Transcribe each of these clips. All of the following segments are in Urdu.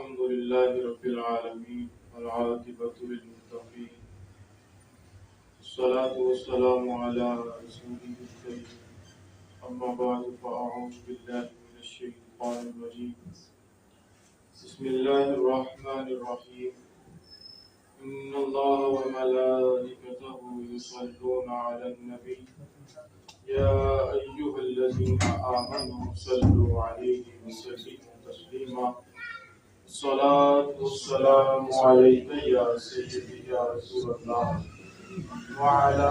الحمد لله رب العالمين والعاقبة للمتقين الصلاة والسلام على رسوله الكريم أما بعد فأعوذ بالله من الشيطان الرجيم بسم الله الرحمن الرحيم إن الله وملائكته يصلون على النبي يا أيها الذين آمنوا صلوا عليه وسلموا تسليما الصلاة والسلام عليك يا سيدي يا رسول الله وعلى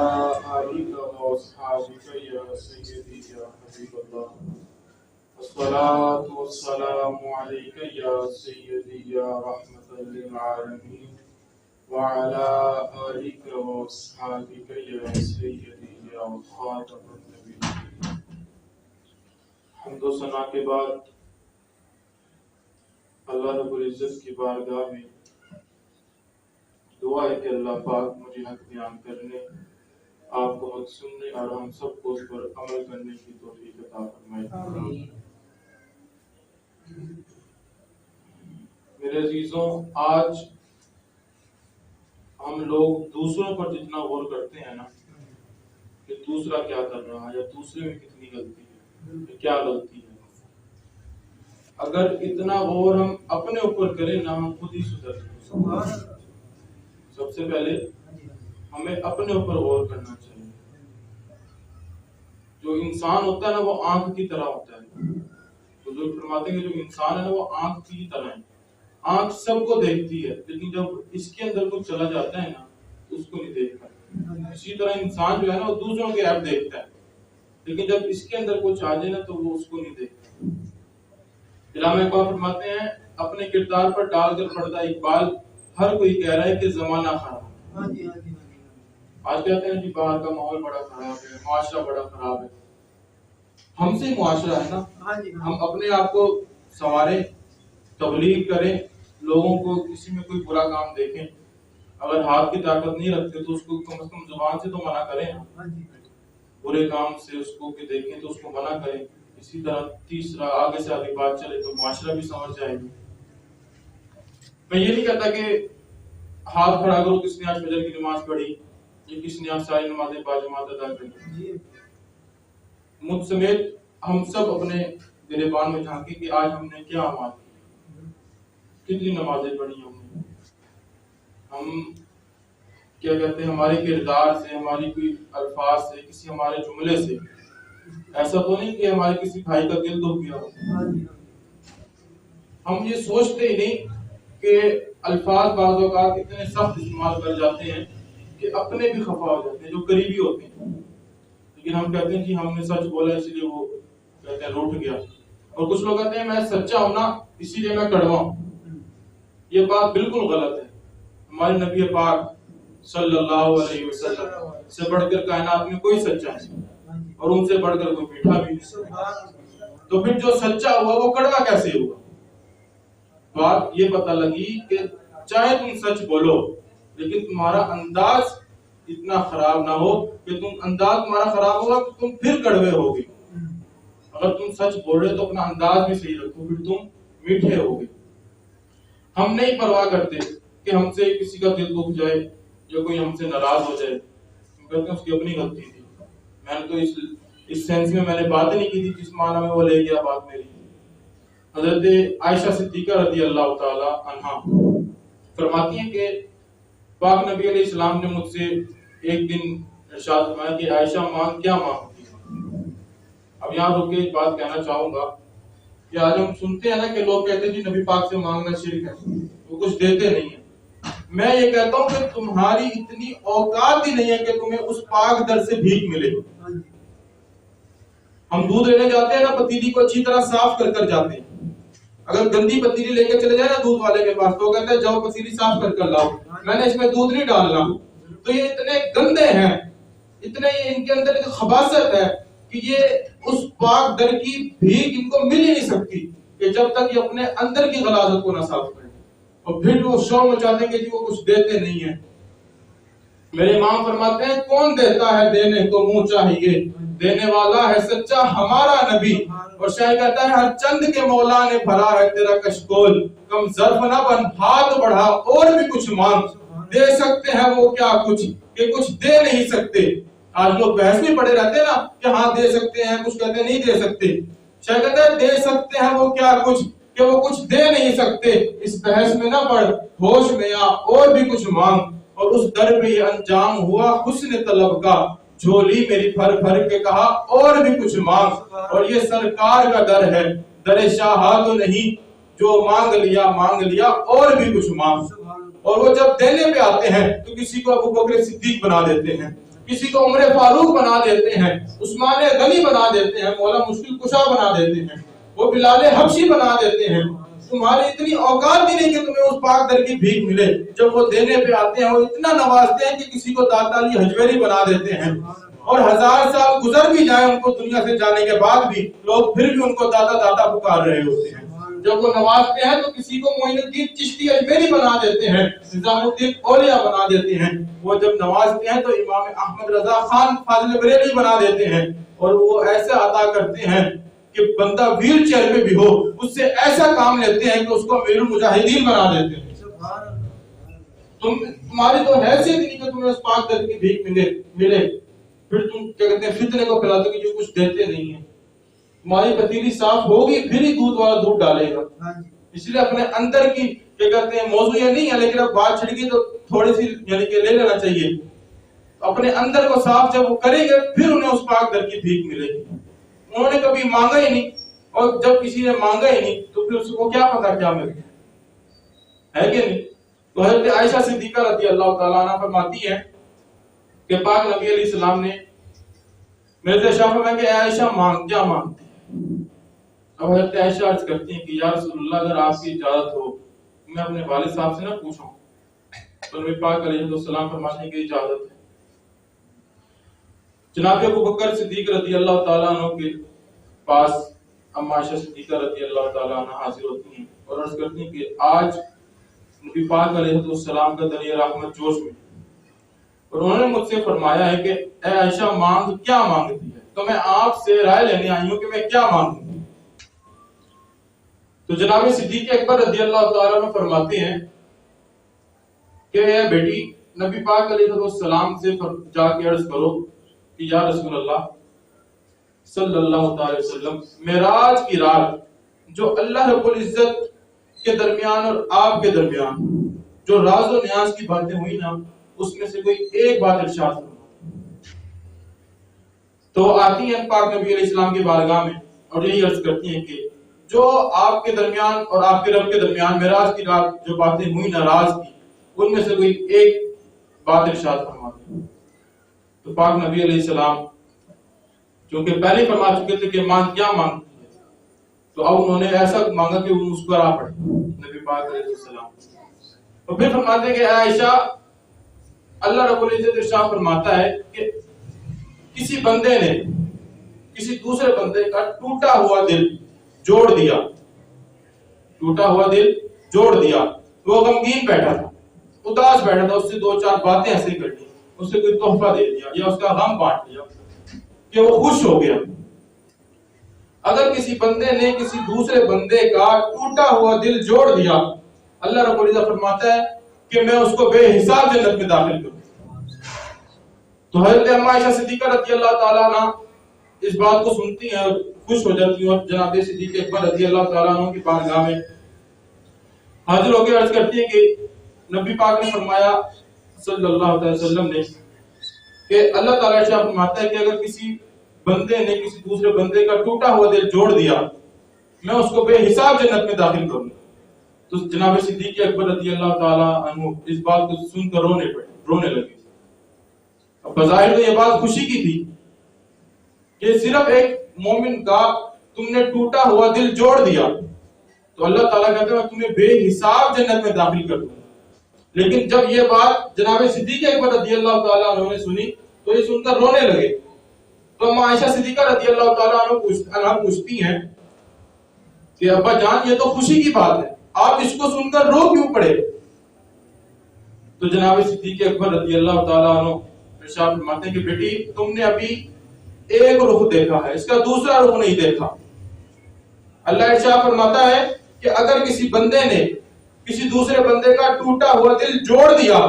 آلك وأصحابك يا سيدي يا حبيب الله الصلاة والسلام عليك يا سيدي يا رحمة للعالمين وعلى آلك وأصحابك يا سيدي يا خاتم النبيين. حمد و ثنا کے بعد اللہ رب العزت کی بارگاہ میں دعا ہے کہ اللہ پاک مجھے حق بیان کرنے، آپ کو حق سننے اور ہم سب کو اس پر عمل کرنے کی توفیق عطا فرمائے. میرے عزیزوں، آج ہم لوگ دوسروں پر جتنا غور کرتے ہیں نا کہ دوسرا کیا کر رہا ہے یا دوسرے میں کتنی غلطی ہے، کیا غلطی ہے، اگر اتنا غور ہم اپنے اوپر کریں نا ہم خود ہی سدھر جائیں. سب سے پہلے ہمیں اپنے اوپر غور کرنا چاہیے. جو انسان ہوتا ہے نا وہ آنکھ کی طرح ہوتا ہے. بزرگ فرماتے ہیں کہ جو انسان ہے نا وہ آنکھ کی طرح ہے. آنکھ سب کو دیکھتی ہے لیکن جب اس کے اندر کچھ چلا جاتا ہے نا اس کو نہیں دیکھتا. اسی طرح انسان جو ہے نا وہ دوسروں کے عیب دیکھتا ہے لیکن جب اس کے اندر کچھ آ جائے نا تو وہ اس کو نہیں دیکھتا. علامہ اقبال فرماتے ہیں اپنے کردار پر ڈال کر پڑھتا اقبال ہر کوئی کہہ رہا ہے کہ زمانہ خراب ہے. آج کہتے ہیں جی باہر کا ماحول بڑا خراب ہے، معاشرہ بڑا خراب ہے. ہم سے معاشرہ ہے نا، ہم اپنے آپ کو سنواریں، تبلیغ کریں، لوگوں کو کسی میں کوئی برا کام دیکھیں. اگر ہاتھ کی طاقت نہیں رکھتے تو اس کو کم از کم زبان سے تو منع کریں. برے کام سے اس کو کہ دیکھیں تو اس کو منع کریں. اسی طرح تیسرا آگے سے آگے بات چلے تو معاشرہ بھی سمجھ جائے گی. میں یہ نہیں کہتا کہ ہاتھ کھڑا کرو کس نے آج فجر کی نماز پڑھی یا کس نے آج ساری نمازیں باجماعت ادا کی. مجھ سمیت ہم سب اپنے گریبان میں جھانکیں کہ آج ہم نے کیا اعمال کی، کتنی نمازیں پڑھی ہم نے. ہم کیا کہتے ہیں ہمارے کردار سے، ہماری کوئی الفاظ سے، کسی ہمارے جملے سے ایسا تو نہیں کہ ہمارے کسی بھائی کا دل دکھ گیا ہو. ہم یہ سوچتے ہی نہیں کہ الفاظ بعض اوقات اتنے سخت استعمال کر جاتے ہیں کہ اپنے بھی خفا ہو جاتے ہیں جو قریبی ہوتے ہیں. لیکن ہم کہتے ہیں کہ ہم نے سچ بولا اس لیے وہ کہتے ہیں روٹ گیا. اور کچھ لوگ کہتے ہیں میں سچا ہوں نا اسی لیے میں کڑوا ہوں. یہ بات بالکل غلط ہے. ہمارے نبی پاک صلی اللہ علیہ وسلم سے بڑھ کر کائنات میں کوئی سچا نہیں اور ان سے بڑھ کر کوئی میٹھا بھی نہیں. تو پھر جو سچا ہوا وہ کڑوا کیسے ہوا؟ بات یہ پتہ لگی کہ چاہے تم سچ بولو لیکن تمہارا انداز اتنا خراب نہ ہو کہ انداز تمہارا خراب ہوگا تو تم پھر کڑوے ہوگے. اگر تم سچ بول رہے تو اپنا انداز بھی صحیح رکھو پھر تم میٹھے ہوگے. ہم نہیں پرواہ کرتے کہ ہم سے کسی کا دل دکھ جائے یا کوئی ہم سے ناراض ہو جائے. ہم کہتے ہیں اس کی اپنی غلطی تھی. میں نے تو اس سینس میں نے بات نہیں کی تھی جس معنی میں وہ لے گیا بات میری. حضرت عائشہ صدیقہ رضی اللہ تعالی عنہا فرماتی ہیں کہ پاک نبی علیہ السلام نے مجھ سے ایک دن ارشاد فرمایا کہ عائشہ مانگ کیا مانگتی ہے. اب یہاں رک کے ایک بات کہنا چاہوں گا کہ آج ہم سنتے ہیں نا کہ لوگ کہتے ہیں جی نبی پاک سے مانگنا شرک ہے، وہ کچھ دیتے نہیں ہیں. میں یہ کہتا ہوں کہ تمہاری اتنی اوقات ہی نہیں ہے کہ تمہیں اس پاک در سے بھیک ملے. ہم دودھ لینے جاتے ہیں نا پتیلی کو اچھی طرح صاف کر کر جاتے ہیں. اگر گندی پتیلی لے کے چلے جائے نا دودھ والے کے پاس تو وہ کہتے ہیں جاؤ پتیلی صاف کر کر لاؤ، میں نے اس میں دودھ نہیں ڈالنا. تو یہ اتنے گندے ہیں، اتنے ان کے اندر ایک خباثت ہے کہ یہ اس پاک در کی بھیک ان کو مل ہی نہیں سکتی کہ جب تک یہ اپنے اندر کی غلاظت کو نہ صاف کریں. اور پھر وہ شور مچاتے ہیں کہ جی وہ کچھ دیتے نہیں ہیں. میرے امام فرماتے ہیں کون دیتا ہے دینے کو منہ چاہیے، دینے والا ہے سچا ہمارا نبی. اور شاعر کہتا ہے ہر چند کے مولا نے بھرا ہے تیرا کشکول، کم ظرف نہ بن، ہاتھ بڑھا اور بھی کچھ مانگ، دے سکتے ہیں وہ کیا کچھ کہ کچھ دے نہیں سکتے۔ آج لوگ بحث میں پڑے رہتے ہیں نا کہ ہاں دے سکتے ہیں، کچھ کہتے ہیں نہیں دے سکتے۔ شاید کہتے ہیں دے سکتے ہیں وہ کیا کچھ کہ وہ کچھ دے نہیں سکتے۔ اس بحث میں نہ پڑ، ہوش میں آ اور بھی کچھ مانگ۔ اور اس در پہ یہ انجام ہوا حسن طلب کا، جھولی میری بھر بھر کے کہا اور بھی کچھ مانگ۔ اور یہ سرکار کا در ہے، در شاہاں تو نہیں، جو مانگ لیا اور بھی کچھ مانگ۔ اور وہ جب دینے پہ آتے ہیں تو کسی کو ابو بکر صدیق بنا دیتے ہیں، کسی کو عمر فاروق بنا دیتے ہیں، عثمان غنی بنا دیتے ہیں، مولا مشکل کشا بنا دیتے ہیں، وہ بلال حبشی بنا دیتے ہیں۔ تمہاری اتنی اوقات بھی نہیں کہ تمہیں اس پاک در کی بھیک ملے۔ جب وہ دینے پہ آتے ہیں وہ اتنا نوازتے ہیں کہ کسی کو داتا علی حجویری بنا دیتے ہیں، اور 1000 سال گزر بھی جائیں ان کو دنیا سے جانے کے بعد بھی لوگ پھر بھی ان کو داتا داتا پکار رہے ہوتے ہیں۔ جب وہ نوازتے ہیں تو کسی کو معین الدین چشتی اجمیری بنا دیتے ہیں، نظام الدین اولیاء بنا دیتے ہیں۔ وہ جب نوازتے ہیں تو امام احمد رضا خان فاضل بریلوی بنا دیتے ہیں، اور وہ ایسا عطا کرتے ہیں کہ بندہ ویل چیئر پہ بھی ہو اس سے ایسا کام لیتے ہیں کہ اس کو امیر المجاہدین بنا دیتے ہیں۔ تمہاری تو حیثیت نہیں کہ تمہیں اس پاک در کی بھیک ملے، پھر تم کیا کہتے ہیں فتنے کو پھیلاتے کہ جو کچھ دیتے نہیں ہیں۔ تمہاری پتیلی صاف ہوگی پھر ہی دودھ والا دودھ ڈالے گا۔ اس لیے اپنے اندر کی کیا کہتے ہیں موضوع یہ نہیں ہے، لیکن اب بات چھڑ گئی تو تھوڑی سی یعنی کہ لے لینا چاہیے۔ اپنے اندر کو صاف جب وہ کریں گے پھر انہیں اس پاک در کی بھیک ملے گی۔ انہوں نے کبھی مانگا ہی نہیں، اور جب کسی نے مانگا ہی نہیں تو پھر اس کو کیا پتا کیا مل گیا ہے کہ نہیں۔ تو حضرت عائشہ صدیقہ رضی اللہ تعالیٰ عنہ فرماتی ہے کہ پاک نبی علیہ السلام نے میرے سے شاہ فرمایا کہ عائشہ مانگ کیا مانگتی ہے۔ اب حضرت عائشہ عرض کرتی ہیں کہ یا رسول اللہ اگر آپ کی اجازت ہو میں اپنے والد صاحب سے نہ پوچھوں، تو نبی پاک علیہ السلام فرماتے کی اجازت ہے۔ جناب ابو بکر صدیق رضی اللہ تعالیٰ عنہ کے پاس اما عائشہ صدیقہ رضی اللہ تعالیٰ عنہ حاضر ہوتی ہیں اور عرض کرتی ہیں کہ آج نبی پاک علیہ السلام کا دریا رحمت جوش میں، اور انہوں نے مجھ سے فرمایا ہے کہ اے عائشہ مانگ کیا مانگتی ہے، تو میں آپ سے رائے لینے آئی ہوں کہ میں کیا مانگوں۔ تو جناب صدیق اکبر رضی اللہ تعالیٰ عنہ فرماتے ہیں کہ اے بیٹی نبی پاک علیہ السلام سے جا کے عرض کرو کہ یا رسول اللہ صلی اللہ تعالی وسلم معراج کی رات جو اللہ رب العزت کے درمیان اور آپ کے درمیان جو راز و نیاز کی باتیں ہوئی نا، اس میں سے کوئی ایک بات ارشاد فرمائے۔ تو آتی ہیں پاک نبی علیہ السلام کی بارگاہ میں اور یہی عرض کرتی ہیں کہ جو آپ کے درمیان اور آپ کے رب کے درمیان معراج کی رات جو باتیں ہوئی نا راز کی، ان میں سے کوئی ایک بات ارشاد فرما دیں۔ تو پاک نبی علیہ السلام چونکہ پہلے فرما چکے تھے کہ مانگ کیا مانگتی ہے، تو اب انہوں نے ایسا مانگا کہ وہ مسکرا پڑے نبی پاک علیہ السلام۔ تو پھر فرماتے ہیں کہ عائشہ اللہ رب العزت ارشاد فرماتا ہے کہ کسی بندے نے کسی دوسرے بندے کا ٹوٹا ہوا دل جوڑ دیا، ٹوٹا ہوا دل جوڑ دیا، وہ غمگین بیٹھا تھا، اداس بیٹھا تھا، اس سے دو چار باتیں ایسے کر لی، اس سے کوئی تحفہ دے دیا یا اس کا غم بانٹ لیا کہ وہ خوش ہو گیا۔ اگر کسی بندے نے کسی دوسرے بندے کا ٹوٹا ہوا دل جوڑ دیا، اللہ رب العزت فرماتا ہے کہ میں اس کو بے حساب جنت میں داخل کروں۔ تو حضرت اما عائشہ صدیقہ رضی اللہ تعالیٰ عنہ اس بات کو سنتی ہیں اور خوش ہو جاتی ہیں، اور جناب صدیق اکبر رضی اللہ تعالیٰ عنہ کی بارگاہ میں حاضر ہو کے عرض کرتی ہیں کہ نبی پاک نے فرمایا صلی اللہ علیہ وسلم نے کہ اللہ تعالیٰ ارشاد فرماتا ہے کہ اگر کسی بندے نے کسی دوسرے بندے کا ٹوٹا ہوا دل جوڑ دیا، میں اس کو بے حساب جنت میں داخل کروں۔ تو جناب صدیق اکبر رضی اللہ تعالیٰ عنہ اس بات کو سن کر رونے لگے۔ اب بظاہر تو یہ بات خوشی کی تھی کہ صرف ایک مومن کا تم نے ٹوٹا ہوا دل جوڑ دیا تو اللہ تعالیٰ کہتے ہیں میں تمہیں بے حساب جنت میں داخل کر دوں۔ لیکن جب یہ بات جناب صدیق اکبر رضی اللہ تعالیٰ عنہ نے سنی تو یہ سن کر رونے لگے۔ تو اما عائشہ صدیقہ رضی اللہ تعالیٰ عنہ پوچھتی ہیں کہ ابا جان یہ تو خوشی کی بات ہے، آپ اس کو سن کر رو کیوں پڑے؟ تو جناب صدیق اکبر رضی اللہ تعالیٰ عنہ ارشاد فرماتے ہیں کہ بیٹی تم نے ابھی ایک رخ دیکھا ہے، اس کا دوسرا رخ نہیں دیکھا۔ اللہ ارشاد فرماتا ہے کہ اگر کسی بندے نے کسی دوسرے بندے کا ٹوٹا ہوا دل جوڑ دیا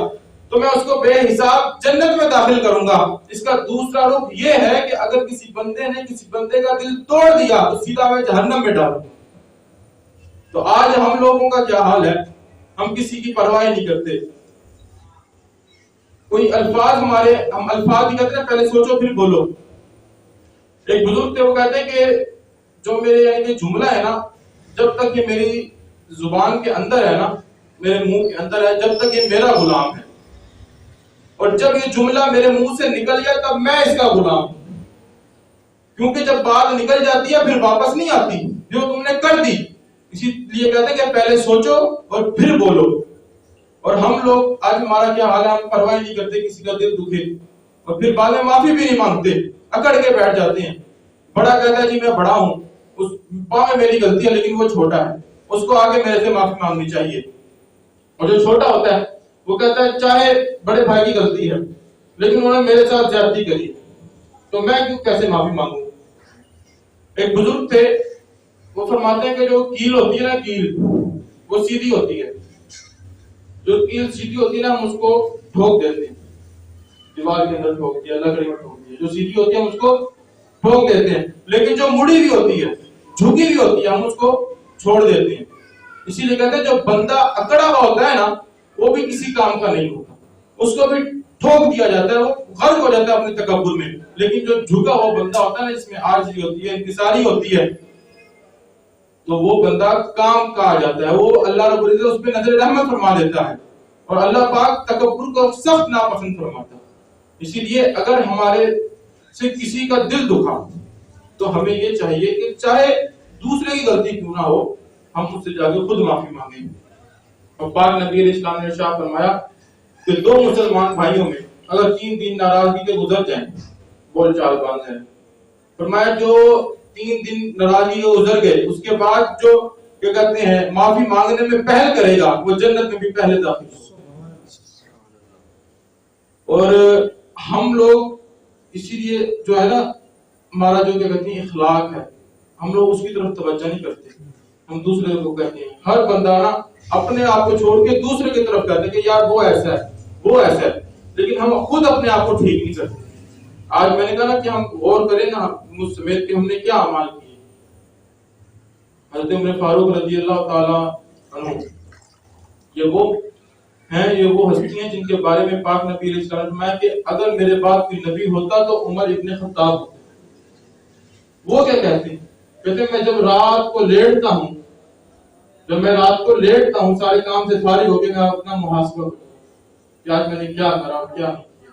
تو میں اس کو بے حساب جنت میں داخل کروں گا. اس کا دوسرا رخ یہ ہے کہ اگر کسی بندے نے کسی بندے کا دل توڑ دیا تو سیدھا میں جہنم میں ڈالوں. تو آج ہم لوگوں کا کیا حال ہے؟ ہم کسی کی پرواہ نہیں کرتے. کوئی الفاظ ہم الفاظ ہی کہتے ہیں پہلے سوچو پھر بولو. ایک بزرگ تھے وہ کہتے ہیں کہ جو میرے یعنی کہ جملہ ہے نا جب تک یہ میری زبان کے اندر ہے نا میرے منہ کے اندر ہے جب تک یہ میرا غلام ہے اور جب یہ جملہ میرے منہ سے نکل گیا تب میں اس کا غلام ہوں. کیونکہ جب بات نکل جاتی ہے پھر واپس نہیں آتی جو تم نے کر دی. اسی لیے کہتے ہیں کہ پہلے سوچو اور پھر بولو. اور ہم لوگ آج ہمارا کیا حال ہے؟ ہم پرواہ نہیں کرتے کسی کا دل دکھے اور پھر بعد میں معافی بھی نہیں مانگتے, اکڑ کے بیٹھ جاتے ہیں. بڑا کہتا ہے جی میں بڑا ہوں, اس پاؤں میں میری غلطی ہے لیکن وہ چھوٹا ہے, اس کو آگے میرے سے معافی مانگنی چاہیے. اور جو چھوٹا ہوتا ہے وہ کہتا ہے چاہے بڑے بھائی کی غلطی ہے لیکن انہوں نے میرے ساتھ زیادتی کری تو میں کیوں کیسے معافی مانگوں. ایک بزرگ تھے وہ فرماتے ہیں کہ جو کیل ہوتی ہے نا کیل وہ سیدھی ہوتی ہے. جو کیل سیدھی ہوتی ہے نا ہم اس کو ٹھوک دیتے ہیں, دیوار کے اندر ٹھوک دیا, لکڑی میں ٹھوک دیا. جو سیدھی ہوتی ہے ہم اس کو ٹھوک دیتے ہیں. لیکن جو مڑی ہوئی ہوتی ہے جھکی ہوئی ہوتی ہے ہم اس کو چھوڑ دیتے ہیں. اسی لیے کہتے ہیں جو بندہ اکڑا ہوا ہوتا ہے نا وہ بھی کسی کام کا نہیں ہوتا, اس کو بھی ٹھوک دیا جاتا ہے, وہ غرق ہو جاتا ہے اپنے تکبر میں. لیکن جو جھکا ہوا بندہ ہوتا ہے نا جس میں عاجزی ہوتی ہے انکساری ہوتی ہے تو وہ بندہ کام کا آ جاتا ہے. وہ اللہ رب العزت اس پہ نظر رحمت فرما دیتا ہے اور اللہ پاک تکبر کو سخت ناپسند فرماتا ہے. اسی لیے اگر ہمارے سے کسی کا دل دکھا تو ہمیں یہ چاہیے کہ چاہے دوسرے کی غلطی کیوں نہ ہو ہم اس سے جا کے خود معافی مانگیں. اور پاک نبی علیہ السلام نے ارشاد فرمایا کہ دو مسلمان بھائیوں میں اگر 3 دن ناراضگی کے گزر جائیں بول چال باندھ ہے, فرمایا جو 3 دن ناراضگی کے گزر گئے اس کے بعد جو کیا کہتے ہیں معافی مانگنے میں پہل کرے گا وہ جنت میں بھی پہلے داخل ہوگا. اور ہم لوگ اسی لیے جو ہے نا ہمارا جو کیا کہتے ہیں اخلاق ہے ہم لوگ اس کی طرف توجہ نہیں کرتے. ہم دوسرے کو کہتے ہیں, ہر بندہ نا اپنے آپ کو چھوڑ کے دوسرے کی طرف کہتے ہیں کہ یار وہ ایسا ہے وہ ایسا ہے, لیکن ہم خود اپنے آپ کو ٹھیک نہیں کرتے. آج میں نے کہا نا کہ ہم غور کریں نا مجھ سمیت کہ ہم نے کیا اعمال کیے. حضرت عمر فاروق رضی اللہ تعالی عنہ یہ وہ ہستی ہیں جن کے بارے میں پاک نبی علیہ السلام نے فرمایا کہ اگر میرے بعد کوئی نبی ہوتا تو عمر ابن خطاب ہوتا. وہ کیا کہتے ہیں؟ کہتے ہیں میں جب رات کو لیٹتا ہوں سارے کام سے فارغ ہو کے میں اپنا محاسبہ کرتا ہوں کہ آج میں نے کیا کرا اور کیا نہیں کیا.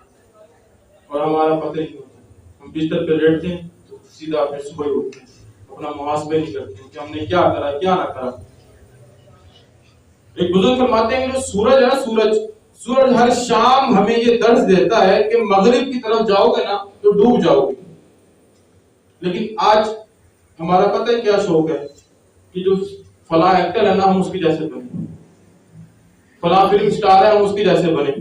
اور ہمارا پتہ نہیں ہوتا, ہم بستر پہ لیٹتے ہیں تو سیدھا اپنے صبح ہی اٹھتے ہیں, اپنا محاسبہ نہیں کرتے کہ ہم نے کیا کرا کیا نہ کرا. ایک بزرگ فرماتے ہیں کہ جو سورج ہے نا سورج ہر شام ہمیں یہ درس دیتا ہے کہ مغرب کی طرف جاؤ گے نا تو ڈوب جاؤ گے. لیکن آج ہمارا پتہ ہے کیا شوق ہے کہ جو فلاں ایکٹر ہے نا ہم اس کی جیسے بنے, فلاں فلم سٹار ہے ہم اس کی جیسے بنے,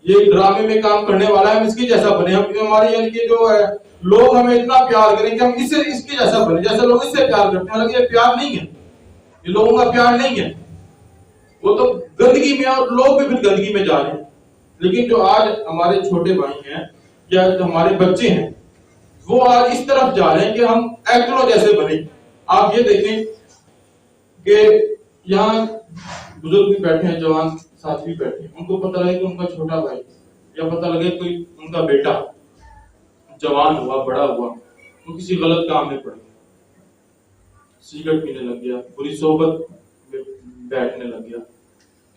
یہ ڈرامے میں کام کرنے والا ہے ہم اس کی جیسا بنے. ہماری یعنی کہ جو ہے لوگ ہمیں اتنا پیار کریں کہ ہم اس کی جیسا بنے جیسے لوگ اس سے پیار کرتے ہیں. حالانکہ یہ پیار نہیں ہے, یہ لوگوں کا پیار نہیں ہے, وہ تو گندگی میں اور لوگ بھی پھر گندگی میں جا رہے ہیں. لیکن جو آج ہمارے چھوٹے بھائی ہیں یا جو ہمارے بچے ہیں وہ آج اس طرف جا رہے ہیں کہ ہم ایکٹروں جیسے بنے. آپ یہ دیکھیں کہ یہاں بزرگ بھی بیٹھے ہیں, جوان ساتھی بھی بیٹھے ہیں, ان کو پتہ لگے کہ ان کا چھوٹا بھائی یا پتہ لگے کوئی ان کا بیٹا جوان ہوا بڑا ہوا وہ کسی غلط کام میں پڑ گیا, سگریٹ پینے لگ گیا, بری صحبت میں بیٹھنے لگ گیا,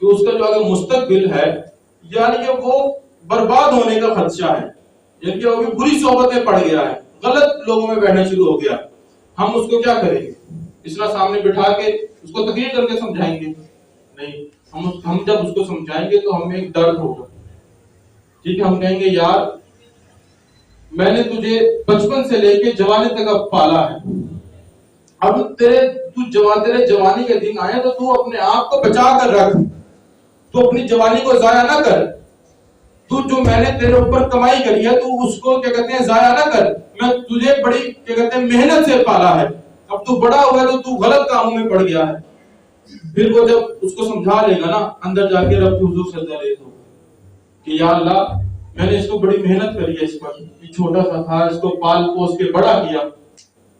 کہ اس کا جو آگے مستقبل ہے یعنی کہ وہ برباد ہونے کا خدشہ ہے. یعنی کہ وہ بھی بری صحبت میں پڑ گیا ہے, غلط لوگوں میں بیٹھنا شروع ہو گیا. ہم اس کو کیا کریں گے؟ اس طرح سامنے بٹھا کے اس کو تقریر کر کے سمجھائیں گے؟ نہیں. ہم جب اس کو سمجھائیں گے تو ہمیں ایک درد ہوگا. ٹھیک ہے, ہم کہیں گے یار میں نے تجھے بچپن سے لے کے جوانی تک اب پالا ہے, اب تیرے جوانی کے دن آئے تو اپنے آپ کو بچا کر رکھ, تو اپنی جوانی کو ضائع نہ کر. تو جو میں نے تیرے اوپر کمائی کری ہے تو اس کو کیا کہتے ہیں ضائع نہ کر. میں تجھے بڑی کیا کہتے ہیں محنت سے پالا ہے, اب تو بڑا ہوا ہے تو غلط کاموں میں پڑ گیا ہے. پھر وہ جب اس کو سمجھا لے گا نا، اندر جا کے رب کے حضور سجدہ ریز ہوگا کہ یا اللہ میں نے اس کو بڑی محنت کری ہے، اس پر یہ چھوٹا سا تھا، اس کو پال پوس کے بڑا کیا،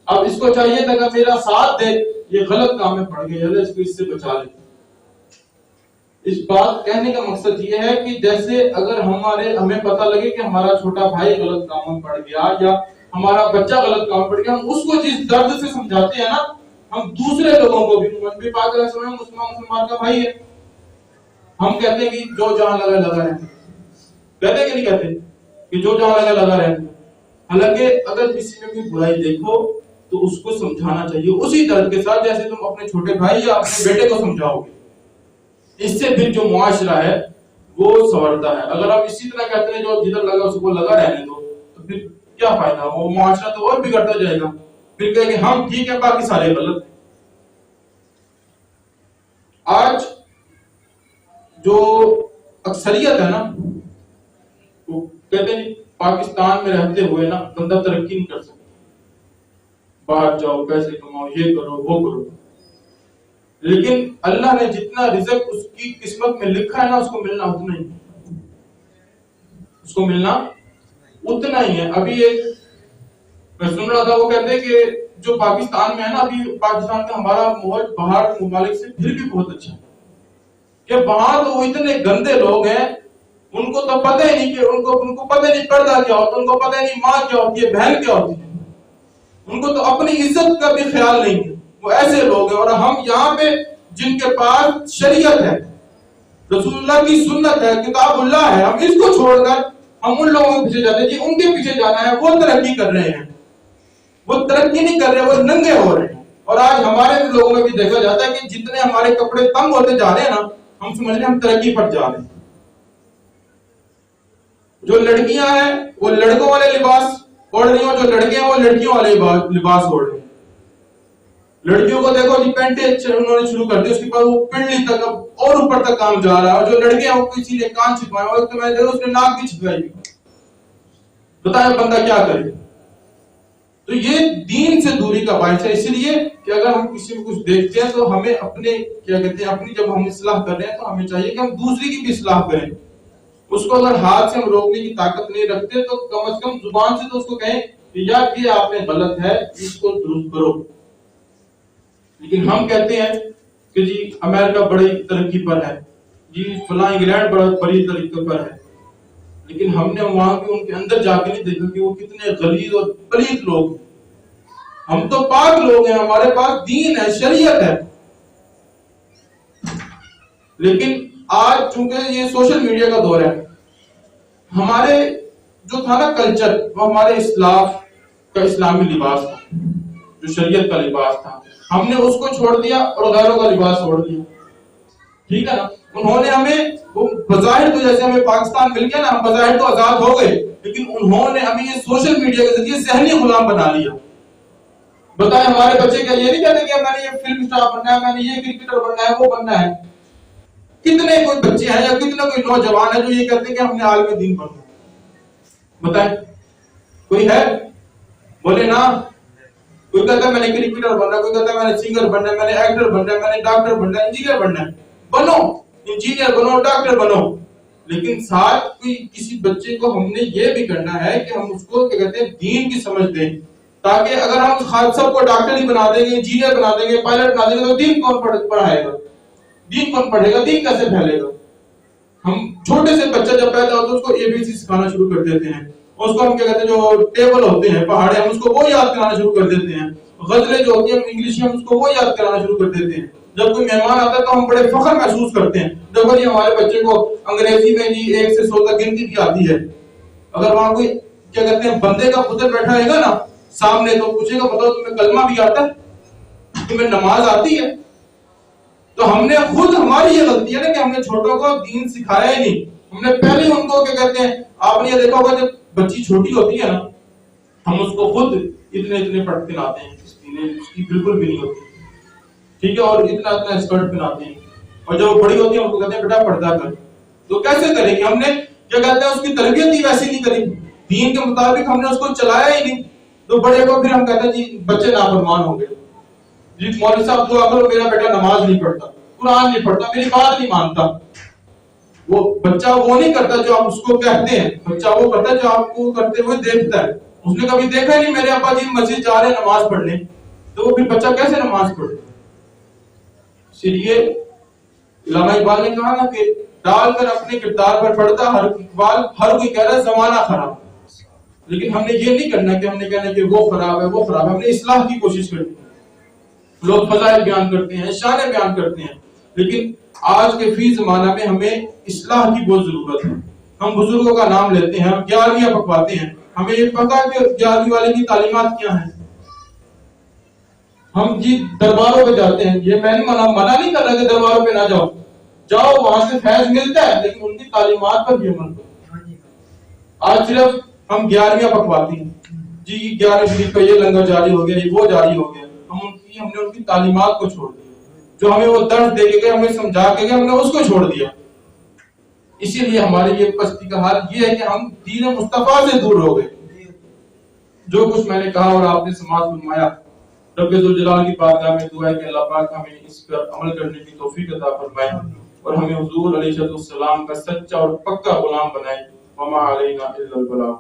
اب اس کو چاہیے تھا کہ میرا ساتھ دے، یہ غلط کام میں پڑ گیا، اللہ اس کو اس سے بچا لے۔ اس بات کہنے کا مقصد یہ ہے کہ جیسے اگر ہمیں پتہ لگے کہ ہمارا چھوٹا بھائی غلط کام میں پڑ گیا یا ہمارا بچہ غلط کام میں پڑ گیا، ہم اس کو جس درد سے سمجھاتے ہیں نا، ہم دوسرے لوگوں کو بھی، نبی پاک علیہ السلام مسلمان کا بھائی ہے، ہم کہتے ہیں کہ جو جہاں لگا لگا رہے، کہتے ہیں کہ نہیں کہتے کہ جو جہاں لگا لگا رہے؟ حالانکہ اگر کسی میں کوئی برائی دیکھو تو اس کو سمجھانا چاہیے اسی درد کے ساتھ جیسے تم اپنے چھوٹے بھائی یا اپنے بیٹے کو سمجھاؤ گے۔ اس سے پھر جو معاشرہ ہے وہ سنورتا ہے۔ اگر آپ اسی طرح کہتے ہیں جو جدھر لگا اس کو لگا رہنے دو تو پھر کیا فائدہ، وہ معاشرہ تو اور بگڑتا جائے گا، پھر کہیں کہ ہم ٹھیک ہے باقی سارے غلط ہیں۔ آج جو اکثریت ہے نا، وہ کہتے ہیں پاکستان میں رہتے ہوئے نا بندہ ترقی نہیں کر سکتا، باہر جاؤ پیسے کماؤ یہ کرو وہ کرو، لیکن اللہ نے جتنا رزق اس کی قسمت میں لکھا ہے نا اس کو ملنا اتنا ہی، اس کو ملنا اتنا ہی ہے۔ ابھی ایک میں سن رہا تھا، وہ کہتے ہیں کہ جو پاکستان میں ہے نا، ابھی پاکستان کا ہمارا ماحول باہر ممالک سے پھر بھی بہت اچھا ہے، کہ وہاں تو وہ اتنے گندے لوگ ہیں، ان کو تو پتہ ہی نہیں کہ ان کو پتہ نہیں پردہ کیا ہوتا، ان کو پتہ نہیں ماں کیا ہوتی ہے، بہن کیا ہوتی ہے، ان کو تو اپنی عزت کا بھی خیال نہیں ہے، وہ ایسے لوگ ہیں۔ اور ہم یہاں پہ جن کے پاس شریعت ہے، رسول اللہ کی سنت ہے، کتاب اللہ ہے، ہم اس کو چھوڑ کر ہم ان لوگوں کے پیچھے جاتے ہیں جی ان کے پیچھے جانا ہے، وہ ترقی کر رہے ہیں، وہ ترقی نہیں کر رہے، وہ ننگے ہو رہے ہیں۔ اور آج ہمارے لوگوں میں بھی دیکھا جاتا ہے کہ جتنے ہمارے کپڑے تنگ ہوتے جا رہے ہیں نا، ہم سمجھ رہے ہیں ہم ترقی پر جا رہے ہیں۔ جو لڑکیاں ہیں وہ لڑکوں والے لباس اوڑھ رہی ہیں، جو لڑکے ہیں وہ لڑکیوں والے لباس اوڑھ رہے ہیں۔ لڑکیوں کو دیکھو جی پینٹیں انہوں نے شروع کر دی، اس کے بعد وہ پنڈلی تک اور اوپر تک کام جا رہا ہے، اور جو لڑکے ہیں وہ کسی نے کان چھپایا، اور تو میں نے اس نے ناک بھی چھپائی، بتائیں بندہ کیا کرے؟ تو یہ دین سے دوری کا باعث ہے۔ اس لیے کہ اگر ہم کسی کو کچھ دیکھتے ہیں تو ہمیں اپنے کیا کہتے ہیں اپنی جب ہم اصلاح کر رہے ہیں تو ہمیں چاہیے کہ ہم دوسری کی بھی اصلاح کریں۔ اس کو اگر ہاتھ سے ہم روکنے کی طاقت نہیں رکھتے تو کم از کم زبان سے تو اس کو کہیں کہ یار یہ آپ نے غلط ہے، اس کو درست کرو۔ لیکن ہم کہتے ہیں کہ جی امریکہ بڑی ترقی پر ہے، جی فلاں انگلینڈ بڑی ترقی پر ہے، لیکن ہم نے وہاں کے ان کے اندر جا کے نہیں دیکھا کہ وہ کتنے غلیظ اور پلید لوگ ہیں۔ ہم تو پاک لوگ ہیں، ہمارے پاس دین ہے، شریعت ہے، لیکن آج چونکہ یہ سوشل میڈیا کا دور ہے، ہمارے جو تھا نا کلچر، وہ ہمارے اسلاف کا اسلامی لباس تھا، جو شریعت کا لباس تھا، ہم نے اس کو چھوڑ دیا اور غیروں کا لباس چھوڑ دیا، ٹھیک ہے نا۔ انہوں نے ہمیں بظاہر تو جیسے ہمیں پاکستان مل گیا نا، ہم بظاہر تو آزاد ہو گئے، لیکن انہوں نے ہمیں یہ سوشل میڈیا کے ذریعے ذہنی غلام بنا لیا۔ بتائیں ہمارے بچے کیا یہ نہیں کہتے کہ میں نے یہ فلم اسٹار بننا ہے، میں نے یہ کرکٹر بننا ہے، وہ بننا ہے؟ کتنے کوئی بچے ہیں یا کتنے کوئی نوجوان ہے جو یہ کہتے ہیں کہ ہم نے عالم دین بننا ہے؟ بتائیں کوئی ہے؟ بولے نا۔ کوئی کہتا ہے میں نے کرکٹر بننا ہے، کوئی کہتا ہے میں نے سنگر بننا ہے، میں نے ایکٹر بننا ہے، میں نے ڈاکٹر بننا ہے، انجینئر بننا ہے۔ بنو، انجینئر بنو، ڈاکٹر بنو، لیکن ساتھ کوئی کسی بچے کو ہم نے یہ بھی کرنا ہے کہ ہم اس کو کیا کہتے ہیں دین کی سمجھ دیں، تاکہ اگر ہم سب کو ڈاکٹر ہی بنا دیں گے، انجینئر بنا دیں گے، پائلٹ بنا دیں گے، تو دین کون پڑھائے گا؟ دین کون پڑھے گا؟ دین کیسے پھیلے گا؟ ہم چھوٹے سے بچہ جب پیدا ہوتا ہے اس کو اے بی سی سکھانا شروع کر دیتے ہیں، اس کو ہم کیا کہتے ہیں جو ٹیبل ہوتے ہیں پہاڑے، ہم اس کو وہ یاد کرانا شروع کر دیتے ہیں، غزلیں جو ہوتی ہیں انگلش میں ہم اس کو وہ یاد کرانا شروع کر دیتے ہیں۔ جب کوئی مہمان آتا ہے تو ہم بڑے فخر محسوس کرتے ہیں، دیکھو جی ہمارے بچے کو انگریزی میں جی 1 سے 100 تک گنتی بھی آتی ہے۔ اگر وہاں کوئی کیا کہتے ہیں بندے کا پتر بیٹھا رہے گا نا سامنے تو پوچھے گا بتاؤ تمہیں کلمہ بھی آتا ہے، تمہیں نماز آتی ہے؟ تو ہم نے خود، ہماری یہ غلطی ہے نا کہ ہم نے چھوٹوں کو دین سکھایا ہی نہیں، ہم نے پہلے ان کو کیا کہتے ہیں، آپ نے یہ دیکھا ہوگا جب بچی چھوٹی ہوتی ہے نا ہم اس کو خود اتنے پڑھ کے لاتے ہیں، اس کی بالکل بھی نہیں ہوتی، ٹھیک ہے، اور اتنا اسکرٹ پہناتے ہیں، اور جب وہ بڑی ہوتی ہے ہم کو کہتے ہیں بیٹا پردہ کر۔ تو کیسے کریں گے؟ ہم نے کیا کہتے ہیں اس کی تربیت ہی ویسی نہیں کری، دین کے مطابق ہم نے اس کو چلایا ہی نہیں، تو بڑے کو پھر ہم کہتے ہیں جی بچے نافرمان ہو گئے، جی مولوی صاحب دعا کرو میرا بیٹا نماز نہیں پڑھتا۔ قرآن نہیں پڑھتا، میری بات نہیں مانتا. وہ بچہ وہ نہیں کرتا جو آپ اس کو کہتے ہیں، بچہ وہ کرتا ہے جو آپ کو کرتے ہوئے دیکھتا ہے. اس نے کبھی دیکھا نہیں میرے ابا جی مسجد جا رہے ہیں نماز پڑھنے، تو وہ پھر بچہ کیسے نماز پڑھے؟ اسی لیے علامہ اقبال نے کہا نا کہ ڈال کر اپنے کردار پر پڑتا ہر اقبال، ہر کوئی کہہ رہا ہے زمانہ خراب. لیکن ہم نے یہ نہیں کرنا کہ ہم نے کہنا کہ وہ خراب ہے وہ خراب ہے، ہم نے اصلاح کی کوشش کرنی ہے. لوگ فضائل بیان کرتے ہیں، شانیں بیان کرتے ہیں، لیکن آج کے فی زمانہ میں ہمیں اصلاح کی بہت ضرورت ہے. ہم بزرگوں کا نام لیتے ہیں، ہم 11ویں پکواتے ہیں، ہمیں یہ پتا ہے کہ 11ویں والے کی تعلیمات کیا ہیں. ہم جی درباروں پہ جاتے ہیں، یہ میں منع نہیں کر رہا کہ درباروں پہ نہ جاؤ، جاؤ وہاں سے فیض ملتا ہے، لیکن ان کی تعلیمات پر بھی عمل کرو. آج صرف ہم 11ویں پکواتے ہیں، جی 11 شریف کا یہ لنگر جاری ہو گیا، یہ وہ جاری ہو گیا. ہم نے ان کی تعلیمات کو چھوڑ دیا، جو ہمیں وہ درس دے کے گئے، ہمیں سمجھا کے گئے، ہم نے اس کو چھوڑ دیا. اسی لیے ہماری یہ پستی کا حال یہ ہے کہ ہم دین مصطفیٰ سے دور ہو گئے. جو کچھ میں نے کہا اور آپ نے سماعت فرمایا، رب ذوالجلال کی بارگاہ میں دعا ہے کہ اللہ پاک ہمیں اس پر عمل کرنے کی توفیق عطا فرمائے اور ہمیں حضور علیہ السلام کا سچا اور پکا غلام بنائے. وما علینا الا البلاغ.